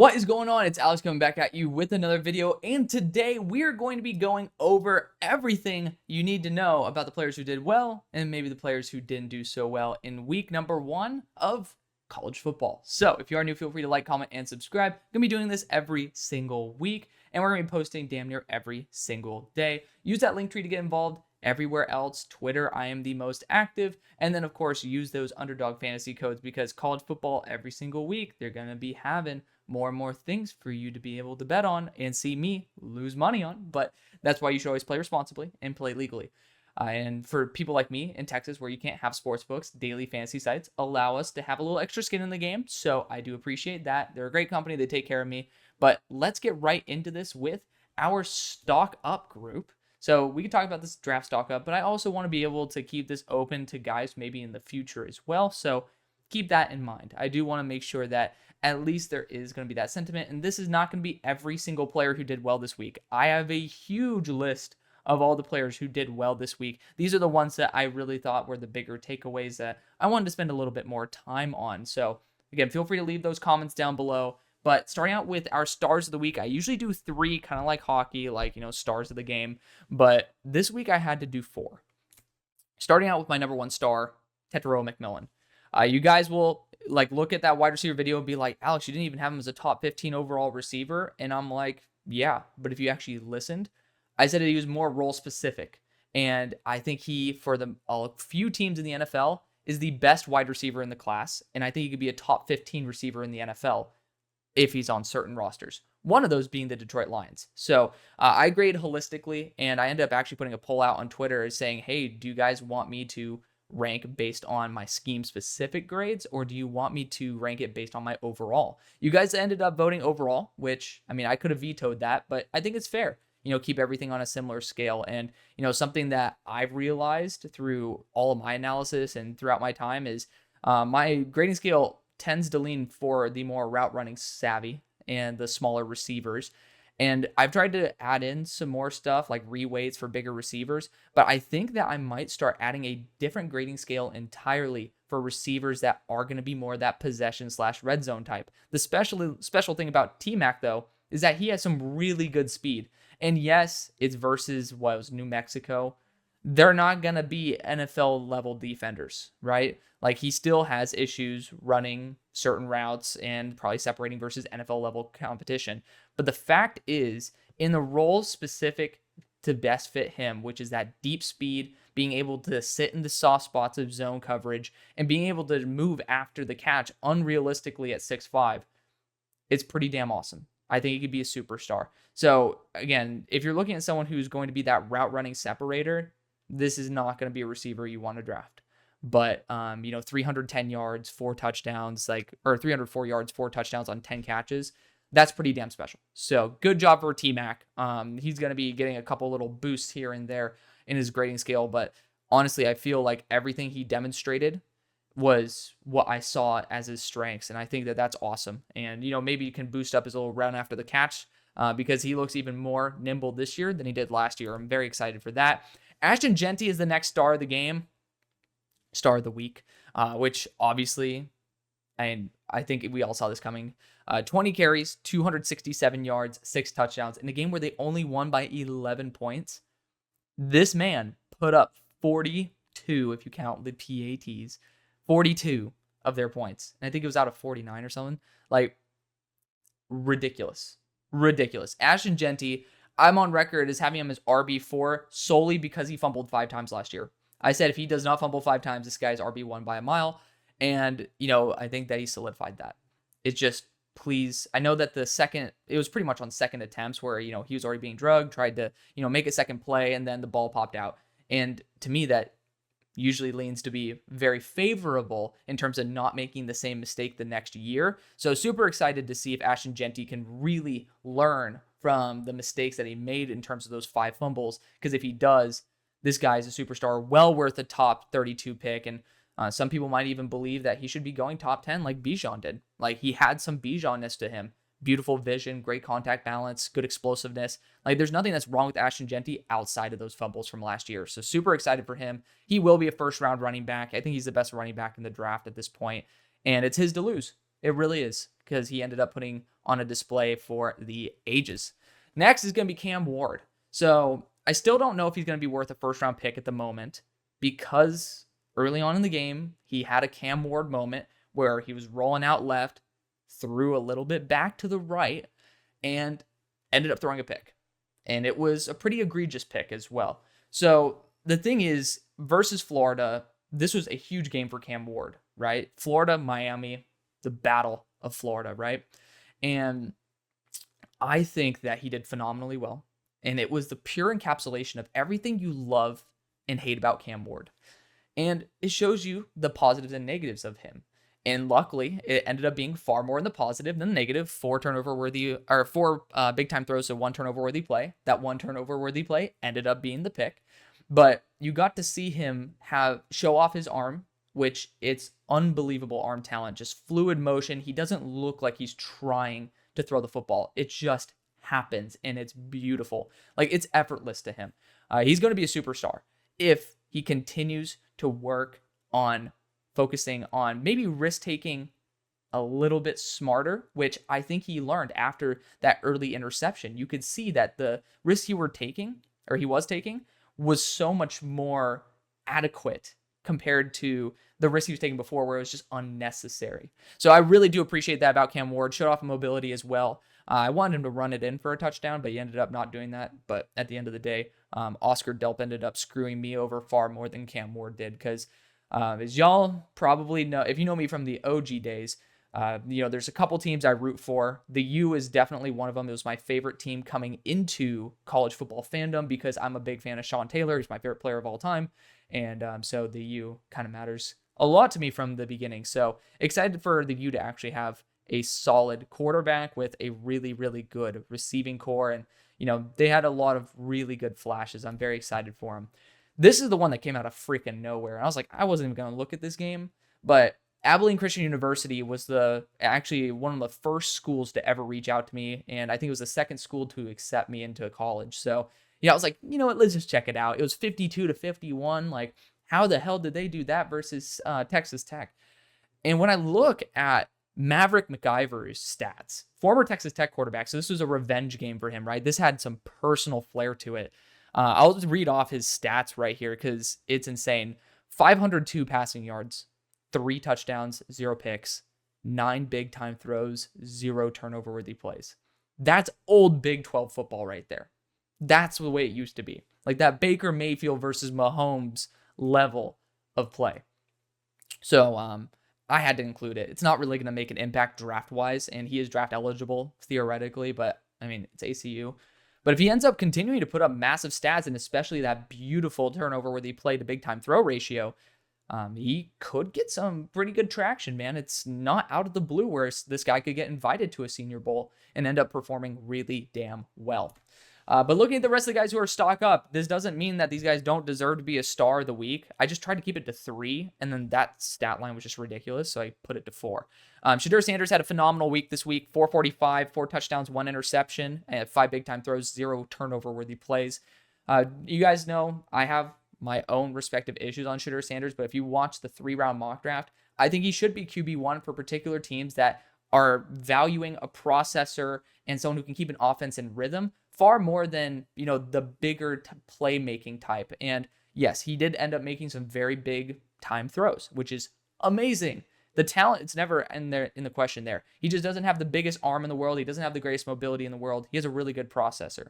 What is going on? It's Alex coming back at you with another video, and today we're going to be going over everything you need to know about the players who did well and maybe the players who didn't do so well in week number 1 of college football. So if you are new, feel free to like, comment, and subscribe. I'm going to be doing this every single week, and we're going to be posting damn near every single day. Use that link tree to get involved. Everywhere else, Twitter, I am the most active. And then, of course, use those UnderDog Fantasy codes because college football every single week, they're going to be having more and more things for you to be able to bet on and see me lose money on. But that's why you should always play responsibly and play legally. And for people like me in Texas where you can't have sports books, daily fantasy sites allow us to have a little extra skin in the game. So I do appreciate that. They're a great company. They take care of me. But let's get right into this with our stock up group. So we can talk about this draft stock up, but I also want to be able to keep this open to guys maybe in the future as well. So keep that in mind. I do want to make sure that at least there is going to be that sentiment. And this is not going to be every single player who did well this week. I have a huge list of all the players who did well this week. These are the ones that I really thought were the bigger takeaways that I wanted to spend a little bit more time on. So again, feel free to leave those comments down below. But starting out with our stars of the week, I usually do 3, kind of like hockey, like, stars of the game. But this week I had to do 4. Starting out with my number 1 star, Teto McMillan. You guys will look at that wide receiver video and be like, Alex, you didn't even have him as a top 15 overall receiver. And I'm like, yeah, but if you actually listened, I said he was more role specific. And I think he, for a few teams in the NFL, is the best wide receiver in the class. And I think he could be a top 15 receiver in the NFL if he's on certain rosters. One of those being the Detroit Lions. So I grade holistically, and I ended up actually putting a poll out on Twitter saying, hey, do you guys want me to rank based on my scheme specific grades, or do you want me to rank it based on my overall? You guys ended up voting overall, which, I mean, I could have vetoed that, but I think it's fair. Keep everything on a similar scale. And, something that I've realized through all of my analysis and throughout my time is my grading scale tends to lean for the more route running savvy and the smaller receivers. And I've tried to add in some more stuff like reweights for bigger receivers, but I think that I might start adding a different grading scale entirely for receivers that are going to be more that possession/red zone type. The special thing about T-Mac, though, is that he has some really good speed. And yes, it's versus New Mexico. They're not going to be NFL level defenders, right? He still has issues running certain routes and probably separating versus NFL level competition. But the fact is, in the role specific to best fit him, which is that deep speed, being able to sit in the soft spots of zone coverage, and being able to move after the catch unrealistically at 6'5", it's pretty damn awesome. I think he could be a superstar. So again, if you're looking at someone who's going to be that route running separator, this is not going to be a receiver you want to draft. But 310 yards, 4 touchdowns, or 304 yards, 4 touchdowns on 10 catches. That's pretty damn special. So good job for T-Mac. He's going to be getting a couple little boosts here and there in his grading scale. But honestly, I feel like everything he demonstrated was what I saw as his strengths. And I think that that's awesome. And, maybe you can boost up his little run after the catch because he looks even more nimble this year than he did last year. I'm very excited for that. Ashton Jeanty is the next star of the game. Star of the week, which obviously, and I think we all saw this coming. 20 carries, 267 yards, 6 touchdowns in a game where they only won by 11 points. This man put up 42, if you count the PATs, 42 of their points. And I think it was out of 49 or something. Ridiculous. Ashton Jeanty, I'm on record as having him as RB4 solely because he fumbled 5 times last year. I said if he does not fumble 5 times, this guy's RB1 by a mile. And, I think that he solidified that. It's just, please, I know that it was pretty much on second attempts where, he was already being drugged, tried to, make a second play, and then the ball popped out. And to me, that usually leans to be very favorable in terms of not making the same mistake the next year. So super excited to see if Ashton Jeanty can really learn from the mistakes that he made in terms of those 5 fumbles. Because if he does, this guy is a superstar, well worth a top 32 pick. And some people might even believe that he should be going top 10 like Bijan did. He had some Bijan-ness to him. Beautiful vision, great contact balance, good explosiveness. There's nothing that's wrong with Ashton Jeanty outside of those fumbles from last year. So super excited for him. He will be a first-round running back. I think he's the best running back in the draft at this point. And it's his to lose. It really is. because he ended up putting on a display for the ages. Next is going to be Cam Ward. So I still don't know if he's going to be worth a first-round pick at the moment because early on in the game, he had a Cam Ward moment where he was rolling out left, threw a little bit back to the right, and ended up throwing a pick. And it was a pretty egregious pick as well. So the thing is, versus Florida, this was a huge game for Cam Ward, right? Florida, Miami, the battle of Florida, right? And I think that he did phenomenally well. And it was the pure encapsulation of everything you love and hate about Cam Ward. And it shows you the positives and negatives of him. And luckily, it ended up being far more in the positive than the negative. Four big time throws, so one turnover worthy play. That one turnover worthy play ended up being the pick. But you got to see him show off his arm, which it's unbelievable arm talent, just fluid motion. He doesn't look like he's trying to throw the football. It just happens, and it's beautiful. Like, it's effortless to him. He's going to be a superstar if he continues to work on focusing on maybe risk-taking a little bit smarter, which I think he learned after that early interception. You could see that the risk he was taking, was so much more adequate compared to the risk he was taking before, where it was just unnecessary. So I really do appreciate that about Cam Ward. Showed off mobility as well. I wanted him to run it in for a touchdown, but he ended up not doing that. But at the end of the day, Oscar Delp ended up screwing me over far more than Cam Ward did, because as y'all probably know, if you know me from the OG days, there's a couple teams I root for. The U is definitely one of them. It was my favorite team coming into college football fandom because I'm a big fan of Sean Taylor. He's my favorite player of all time. And so the U kind of matters a lot to me from the beginning. So excited for the U to actually have a solid quarterback with a really, really good receiving core. And, they had a lot of really good flashes. I'm very excited for them. This is the one that came out of freaking nowhere. And I was like, I wasn't even going to look at this game, but Abilene Christian University was actually one of the first schools to ever reach out to me. And I think it was the second school to accept me into college. So, I was like, you know what, let's just check it out. It was 52-51. Like, how the hell did they do that versus Texas Tech? And when I look at Maverick McIvor's stats, former Texas Tech quarterback, so this was a revenge game for him, right? This had some personal flair to it. I'll just read off his stats right here because it's insane. 502 passing yards, 3 touchdowns, 0 picks, 9 big time throws, 0 turnover worthy plays. That's old Big 12 football right there. That's the way it used to be. Like that Baker Mayfield versus Mahomes level of play. So I had to include it. It's not really going to make an impact draft-wise, and he is draft eligible theoretically, but I mean, it's ACU. But if he ends up continuing to put up massive stats, and especially that beautiful turnover-worthy play to big-time throw ratio, he could get some pretty good traction, man. It's not out of the blue where this guy could get invited to a Senior Bowl and end up performing really damn well. But looking at the rest of the guys who are stock up, this doesn't mean that these guys don't deserve to be a star of the week. I just tried to keep it to 3, and then that stat line was just ridiculous, so I put it to 4. Shedeur Sanders had a phenomenal week this week, 445, 4 touchdowns, 1 interception, and 5 big-time throws, 0 turnover-worthy plays. You guys know I have my own respective issues on Shedeur Sanders, but if you watch the 3-round mock draft, I think he should be QB1 for particular teams that are valuing a processor and someone who can keep an offense in rhythm far more than, the bigger playmaking type. And yes, he did end up making some very big time throws, which is amazing. The talent, it's never in the question there. He just doesn't have the biggest arm in the world. He doesn't have the greatest mobility in the world. He has a really good processor.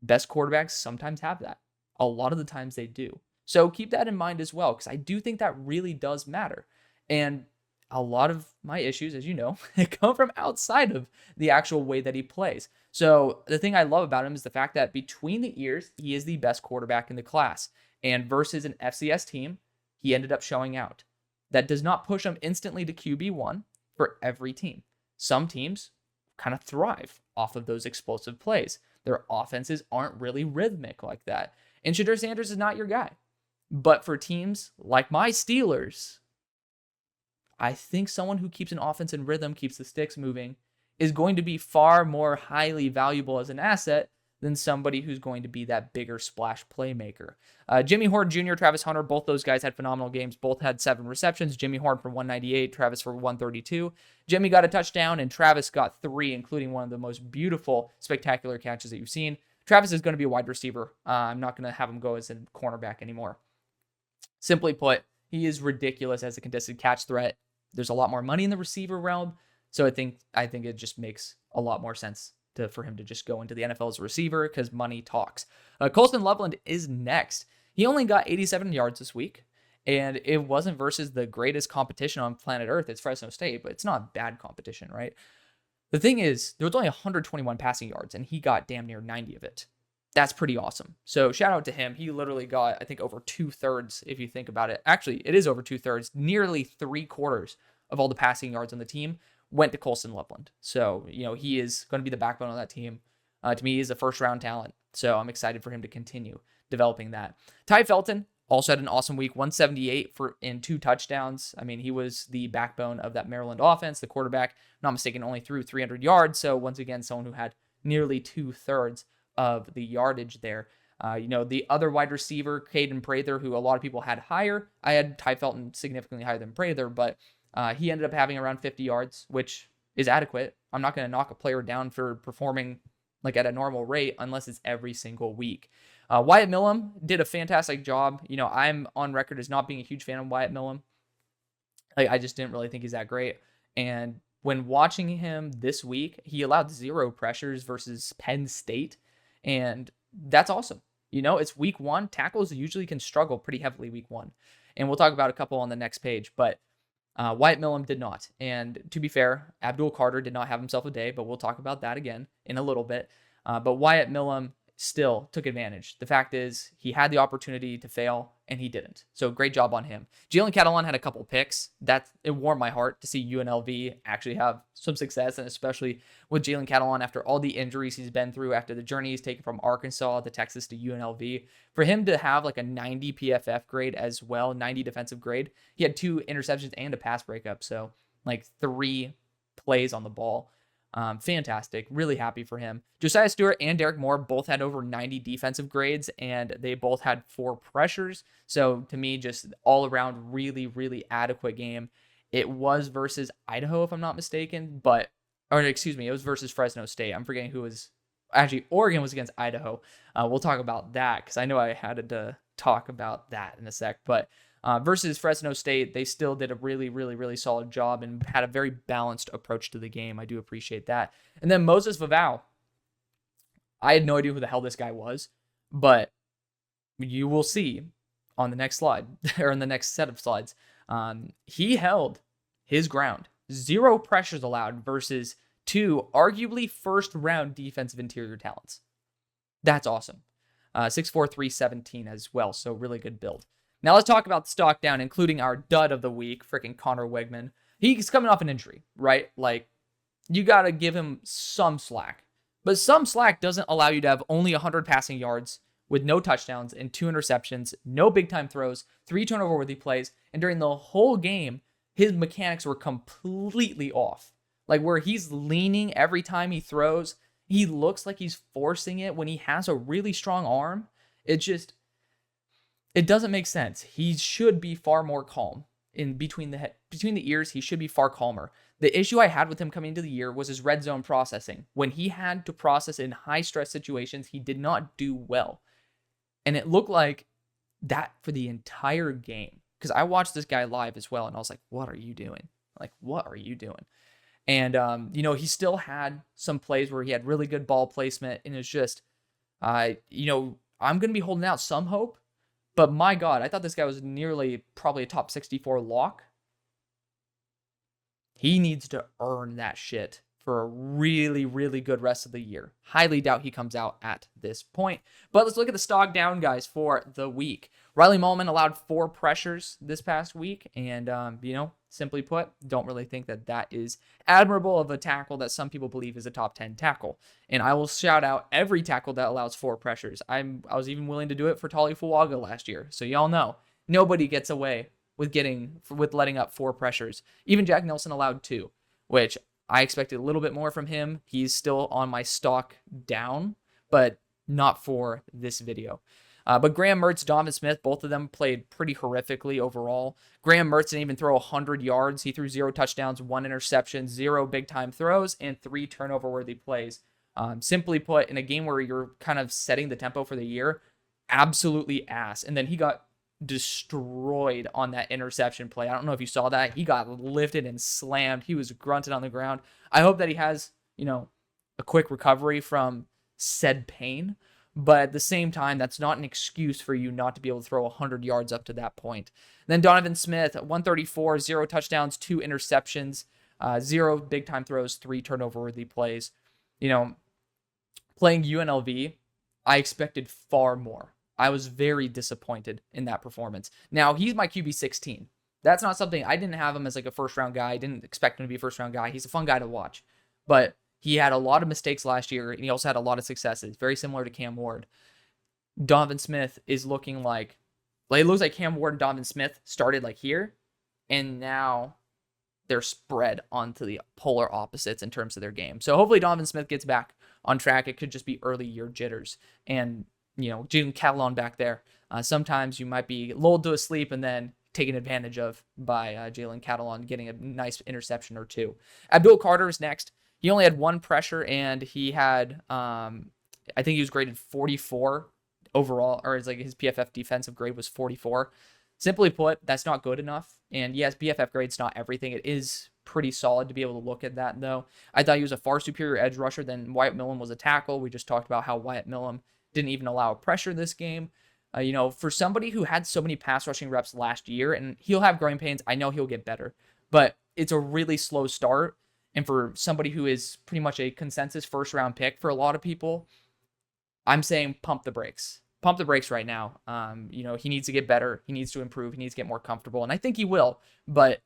Best quarterbacks sometimes have that. A lot of the times they do. So keep that in mind as well, because I do think that really does matter. And a lot of my issues, as you know, come from outside of the actual way that he plays. So the thing I love about him is the fact that between the ears, he is the best quarterback in the class. And versus an FCS team, he ended up showing out. That does not push him instantly to QB1 for every team. Some teams kind of thrive off of those explosive plays. Their offenses aren't really rhythmic like that. And Shedeur Sanders is not your guy. But for teams like my Steelers, I think someone who keeps an offense in rhythm, keeps the sticks moving, is going to be far more highly valuable as an asset than somebody who's going to be that bigger splash playmaker. Jimmy Horn Jr., Travis Hunter, both those guys had phenomenal games. Both had 7 receptions. Jimmy Horn for 198, Travis for 132. Jimmy got a touchdown, and Travis got 3, including one of the most beautiful, spectacular catches that you've seen. Travis is going to be a wide receiver. I'm not going to have him go as a cornerback anymore. Simply put, he is ridiculous as a contested catch threat. There's a lot more money in the receiver realm, so I think it just makes a lot more sense for him to just go into the NFL as a receiver because money talks. Colston Loveland is next. He only got 87 yards this week, and it wasn't versus the greatest competition on planet Earth. It's Fresno State, but it's not bad competition, right? The thing is, there was only 121 passing yards, and he got damn near 90 of it. That's pretty awesome. So shout out to him. He literally got, I think, over 2/3, if you think about it. Actually, it is over 2/3. Nearly 3/4 of all the passing yards on the team went to Colston Loveland. So, he is going to be the backbone of that team. To me, he's a first-round talent. So I'm excited for him to continue developing that. Ty Felton also had an awesome week, 178 in 2 touchdowns. I mean, he was the backbone of that Maryland offense. The quarterback, not mistaken, only threw 300 yards. So once again, someone who had nearly 2/3 of the yardage there. The other wide receiver, Caden Prather, who a lot of people had higher. I had Ty Felton significantly higher than Prather, but he ended up having around 50 yards, which is adequate. I'm not going to knock a player down for performing like at a normal rate unless it's every single week. Wyatt Millam did a fantastic job. I'm on record as not being a huge fan of Wyatt Millam. I just didn't really think he's that great. And when watching him this week, he allowed 0 pressures versus Penn State. And that's awesome. It's week 1. Tackles usually can struggle pretty heavily week 1. And we'll talk about a couple on the next page. But Wyatt Millam did not. And to be fair, Abdul Carter did not have himself a day, but we'll talk about that again in a little bit. But Wyatt Millam still took advantage. The fact is, he had the opportunity to fail, and he didn't. So great job on him. Jalen Catalan had a couple picks. It warmed my heart to see UNLV actually have some success, and especially with Jalen Catalan after all the injuries he's been through, after the journey he's taken from Arkansas to Texas to UNLV. For him to have like a 90 PFF grade as well, 90 defensive grade, he had 2 interceptions and a pass breakup. So like 3 plays on the ball. Fantastic. Really happy for him. Josiah Stewart and Derek Moore both had over 90 defensive grades, and they both had 4 pressures. So to me, just all around really, really adequate game. It was versus Idaho, if I'm not mistaken, it was versus Fresno State. I'm forgetting who was actually Oregon was against Idaho. We'll talk about that because I know I had to talk about that in a sec, but versus Fresno State, they still did a really, really, really solid job and had a very balanced approach to the game. I do appreciate that. And then Moses Vavau. I had no idea who the hell this guy was, but you will see on the next slide, or in the next set of slides. He held his ground. 0 pressures allowed versus 2 arguably first-round defensive interior talents. That's awesome. 6'4", 317 as well, so really good build. Now let's talk about the stock down, including our dud of the week, freaking Connor Weigman. He's coming off an injury, right? Like, you got to give him some slack. But some slack doesn't allow you to have only 100 passing yards with no touchdowns and 2 interceptions, no big-time throws, 3 turnover-worthy plays, and during the whole game, his mechanics were completely off. Like, where he's leaning every time he throws, he looks like he's forcing it when he has a really strong arm. It doesn't make sense. He should be far more calm. In between the ears, he should be far calmer. The issue I had with him coming into the year was his red zone processing. When he had to process in high stress situations, he did not do well. And it looked like that for the entire game. Because I watched this guy live as well, and I was like, what are you doing? And, he still had some plays where he had really good ball placement, and it's just, I'm going to be holding out some hope. But my God, I thought this guy was nearly probably a top 64 lock. He needs to earn that shit for a really, really good rest of the year. Highly doubt he comes out at this point. But let's look at the stock down guys for the week. Riley Mullman allowed 4 pressures this past week. And, simply put, don't really think that is admirable of a tackle that some people believe is a top 10 tackle. And I will shout out every tackle that allows 4 pressures. I was even willing to do it for Tali Fuaga last year. So y'all know, nobody gets away with letting up 4 pressures. Even Jack Nelson allowed 2, which I expected a little bit more from him. He's still on my stock down, but not for this video. But Graham Mertz, Donovan Smith, both of them played pretty horrifically overall. Graham Mertz didn't even throw 100 yards. He threw 0 touchdowns, 1 interception, 0 big-time throws, and 3 turnover-worthy plays. Simply put, in a game where you're kind of setting the tempo for the year, absolutely ass. And then he got destroyed on that interception play. I don't know if you saw that. He got lifted and slammed. He was grunted on the ground. I hope that he has, a quick recovery from said pain. But at the same time, that's not an excuse for you not to be able to throw 100 yards up to that point. Then Donovan Smith, 134, 0 touchdowns, 2 interceptions, 0 big-time throws, 3 turnover-worthy plays. Playing UNLV, I expected far more. I was very disappointed in that performance. Now, he's my QB 16. That's not something, I didn't have him as like a first-round guy. I didn't expect him to be a first-round guy. He's a fun guy to watch. But he had a lot of mistakes last year, and he also had a lot of successes, very similar to Cam Ward. Donovan Smith is looking like it looks like Cam Ward and Donovan Smith started like here, and now they're spread onto the polar opposites in terms of their game. So hopefully Donovan Smith gets back on track. It could just be early year jitters. And, Jalen Catalon back there. Sometimes you might be lulled to a sleep and then taken advantage of by Jalen Catalon getting a nice interception or 2. Abdul Carter is next. He only had 1 pressure, and he had, I think he was graded 44 overall, or his PFF defensive grade was 44. Simply put, that's not good enough. And yes, PFF grade's not everything. It is pretty solid to be able to look at that, though. I thought he was a far superior edge rusher than Wyatt Millen was a tackle. We just talked about how Wyatt Millen didn't even allow pressure this game. For somebody who had so many pass rushing reps last year, and he'll have growing pains, I know he'll get better, but it's a really slow start. And for somebody who is pretty much a consensus first-round pick for a lot of people, I'm saying pump the brakes. Pump the brakes right now. He needs to get better. He needs to improve. He needs to get more comfortable. And I think he will. But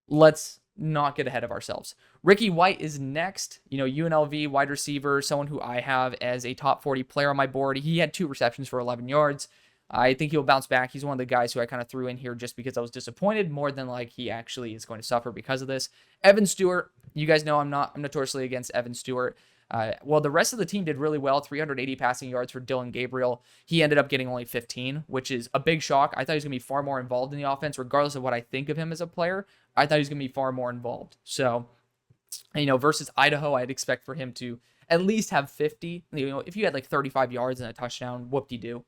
let's not get ahead of ourselves. Ricky White is next. UNLV wide receiver, someone who I have as a top 40 player on my board. He had 2 receptions for 11 yards. I think he'll bounce back. He's one of the guys who I kind of threw in here just because I was disappointed more than like he actually is going to suffer because of this. Evan Stewart, you guys know I'm notoriously against Evan Stewart. Well, the rest of the team did really well. 380 passing yards for Dylan Gabriel. He ended up getting only 15, which is a big shock. I thought he was going to be far more involved in the offense, regardless of what I think of him as a player. I thought he was going to be far more involved. So, versus Idaho, I'd expect for him to at least have 50. If you had like 35 yards and a touchdown, whoop-de-doo.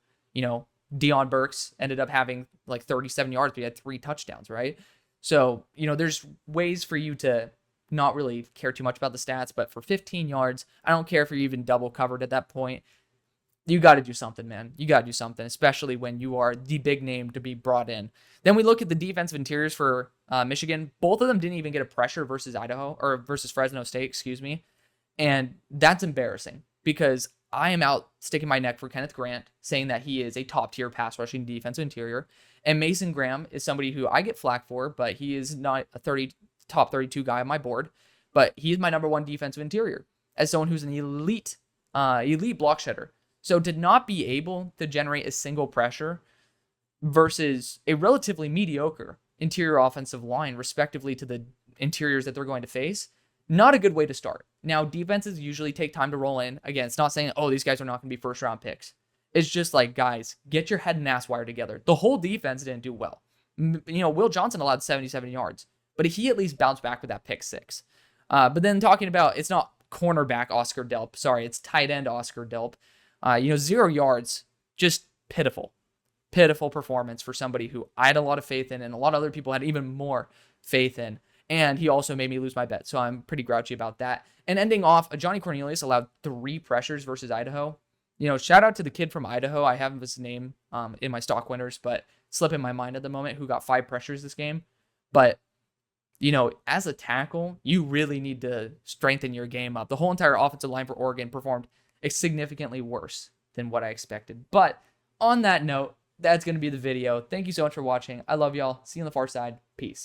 Deion Burks ended up having like 37 yards, but he had 3 touchdowns, right? So, there's ways for you to not really care too much about the stats, but for 15 yards, I don't care if you're even double covered at that point. You got to do something, man. You got to do something, especially when you are the big name to be brought in. Then we look at the defensive interiors for Michigan. Both of them didn't even get a pressure versus versus Fresno State, excuse me. And that's embarrassing because I am out sticking my neck for Kenneth Grant, saying that he is a top-tier pass-rushing defensive interior. And Mason Graham is somebody who I get flack for, but he is not a top 32 guy on my board. But he is my number 1 defensive interior as someone who's an elite block shedder. So to not be able to generate a single pressure versus a relatively mediocre interior offensive line, respectively to the interiors that they're going to face, not a good way to start. Now, defenses usually take time to roll in. Again, it's not saying, these guys are not going to be first-round picks. It's just like, guys, get your head and ass wire together. The whole defense didn't do well. Will Johnson allowed 77 yards, but he at least bounced back with that pick 6. But then talking about, it's not cornerback Oscar Delp. Sorry, it's tight end Oscar Delp. 0 yards, just pitiful. Pitiful performance for somebody who I had a lot of faith in and a lot of other people had even more faith in. And he also made me lose my bet, so I'm pretty grouchy about that. And ending off, Johnny Cornelius allowed 3 pressures versus Idaho. Shout out to the kid from Idaho. I have his name in my stock winners, but slipping my mind at the moment, who got 5 pressures this game. But, as a tackle, you really need to strengthen your game up. The whole entire offensive line for Oregon performed significantly worse than what I expected. But on that note, that's going to be the video. Thank you so much for watching. I love y'all. See you on the far side. Peace.